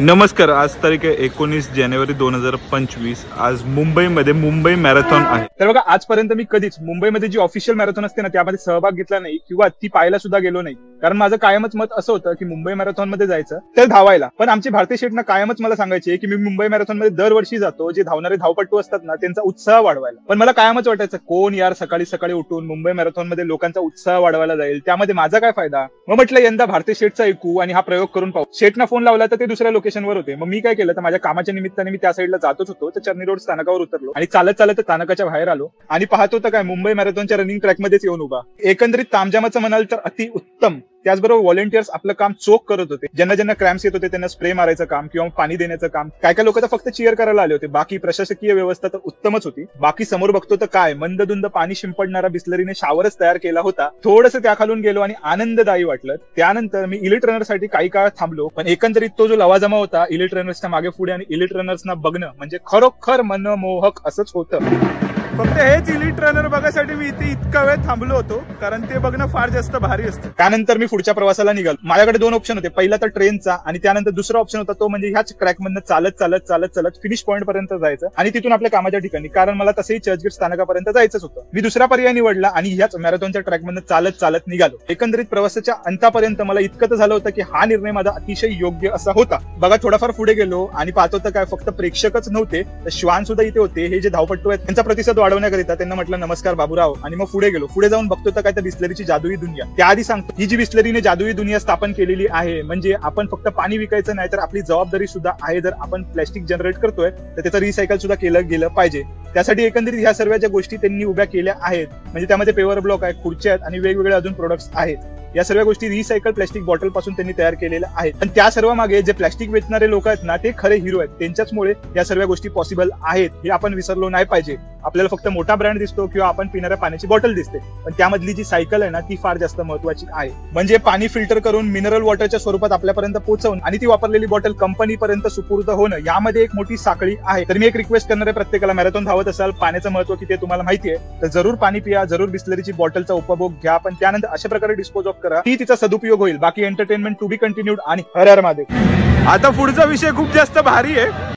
नमस्कार, आज तारीख आहे 19 जानेवारी 2025। आज मुंबईमध्ये मुंबई मॅरेथॉन आहे। तर बघा, आजपर्यंत मी कधीच मुंबईमध्ये जी ऑफिशियल मॅरेथॉन असते ना त्यामध्ये सहभाग घेतला नाही किंवा ती पाहायला सुद्धा गेलो नाही। कारण माझं कायमच मत असं होतं की मुंबई मॅरेथॉन मध्ये जायचं तर धावायला। पण आमचे भारतीय शेटना कायमच मला सांगायचे की मी मुंबई मॅरेथॉन मध्ये दरवर्षी जातो, जे धावणारे धावपटू असतात ना त्यांचा उत्साह वाढवायला। पण मला कायमच वाटायचं कोण यार सकाळी सकाळी उठून मुंबई मॅरेथॉन मध्ये लोकांचा उत्साह वाढवायला जाईल, त्यामध्ये माझा काय फायदा। मग म्हटलं यंदा भारतीय शेटचा ऐकू आणि हा प्रयोग करून पाहू। शेटना फोन लावला तर ते दुसऱ्या लोकेशनवर होते। मग मी काय केलं तर माझ्या कामाच्या निमित्ताने मी त्या साईडला जातच होतो, तर चर्नी रोड स्थानकावर उतरलो आणि चालत चालत स्थानकाच्या बाहेर आलो आणि पाहतो तर काय मुंबई मॅरेथॉनच्या रनिंग ट्रॅक मध्येच येऊन उभा। एकंदरीत तामजामाचं म्हणाल तर अति उत्तम। त्याचबरोबर व्हॉलेंटियर्स आपलं काम चोख करत होते। ज्यांना ज्यांना क्रॅम्प्स येत होते त्यांना स्प्रे मारायचं काम किंवा पाणी देण्याचं काम। काय काय लोक तर फक्त चीअर करायला आले होते। बाकी प्रशासकीय व्यवस्था तर उत्तमच होती। बाकी समोर बघतो तर काय मंदधुंद पाणी शिंपडणारा बिस्लरीने शावरच तयार केला होता। थोडंसं त्या खालून गेलो आणि आनंददायी वाटलं। त्यानंतर मी इलिट रनरसाठी काही काळ थांबलो, पण एकंदरीत तो जो लवाजमा होता इलिट रनर्सच्या मागे पुढे आणि इलिट रनर्सना बघणं म्हणजे खरोखर मनमोहक असंच होतं। फक्त हेच इलिट रनर बघायसाठी मी इथे इतका वेळ थांबलो होतो, कारण ते बघणं फार जास्त भारी असतं। त्यानंतर मी पुढच्या प्रवासाला निघालो। माझ्याकडे दोन ऑप्शन होते, पहिला तर ट्रेनचा आणि त्यानंतर दुसरा ऑप्शन होता तो म्हणजे ह्याच ट्रॅक मधनं चालत चालत चालत चालत फिनिश पॉईंट पर्यंत जायचं आणि तिथून आपल्या कामाच्या ठिकाणी, कारण मला तसंही चर्चगेट स्थानकापर्यंत जायचंच होतं। मी दुसरा पर्याय निवडला आणि ह्याच मॅरेथॉनच्या ट्रॅक मधनं चालत चालत निघालो। एकंदरीत प्रवासाच्या अंतापर्यंत मला इतकं तर झालं होतं की हा निर्णय माझा अतिशय योग्य असा होता। बघा, थोडाफार पुढे गेलो आणि पाहतो तर काय फक्त प्रेक्षकच नव्हते तर श्वान सुद्धा इथे होते। हे जे धावपट्टू आहेत त्यांचा प्रतिसाद वाढवण्याकरिता त्यांना म्हटलं नमस्कार बाबूराव, आणि मग पुढे गेलो। पुढे जाऊन बघतो तर काय तर बिस्लरीची जादुई दुनिया। त्याआधी सांगतो, ही जी बिस्लरीने जादुई दुनिया स्थापन केलेली आहे म्हणजे आपण फक्त पाणी विकायचं नाही तर आपली जबाबदारी सुद्धा आहे। जर आपण प्लॅस्टिक जनरेट करतोय तर त्याचं रिसायकल सुद्धा केलं गेलं पाहिजे। त्यासाठी एकंदरीत ह्या सर्व ज्या गोष्टी त्यांनी उभ्या केल्या आहेत म्हणजे त्यामध्ये पेवर ब्लॉक आहे, खुर्च्या आहेत आणि वेगवेगळे अजून प्रोडक्ट्स आहेत। या सर्व गोष्टी रिसायकल प्लॅस्टिक बॉटल पासून त्यांनी तयार केलेल्या आहेत। पण त्या सर्व मागे जे प्लॅस्टिक वेचणारे लोक आहेत ना ते खरे हिरो आहेत। त्यांच्याचमुळे या सर्व गोष्टी पॉसिबल आहेत हे आपण विसरलो नाही पाहिजे। आपल्याला फक्त मोठा ब्रँड दिसतो किंवा आपण पिणाऱ्या पाण्याची बॉटल दिसते, पण त्यामधली जी सायकल आहे ना ती फार जास्त महत्वाची आहे। म्हणजे पाणी फिल्टर करून मिनरल वॉटरच्या स्वरूपात आपल्यापर्यंत पोहोचवून आणि ती वापरलेली बॉटल कंपनीपर्यंत सुपूर्द होणं यामध्ये एक मोठी साखळी आहे। तर मी एक रिक्वेस्ट करणार आहे प्रत्येकाला, मॅरेथॉन धावत असाल, पाण्याचं महत्व किती आहे तुम्हाला माहिती आहे तर जरूर पाणी पिया, जरूर बिस्लरीची बॉटलचा उपभोग घ्या, पण त्यानंतर अशा प्रकारे डिस्पोज ऑफ करा की तिचा सदुपयोग होईल। बाकी एंटरटेनमेंट टू बी कंटिन्यूड आणि हर हर महादेव। आता पुढचा विषय खूप जास्त भारी आहे।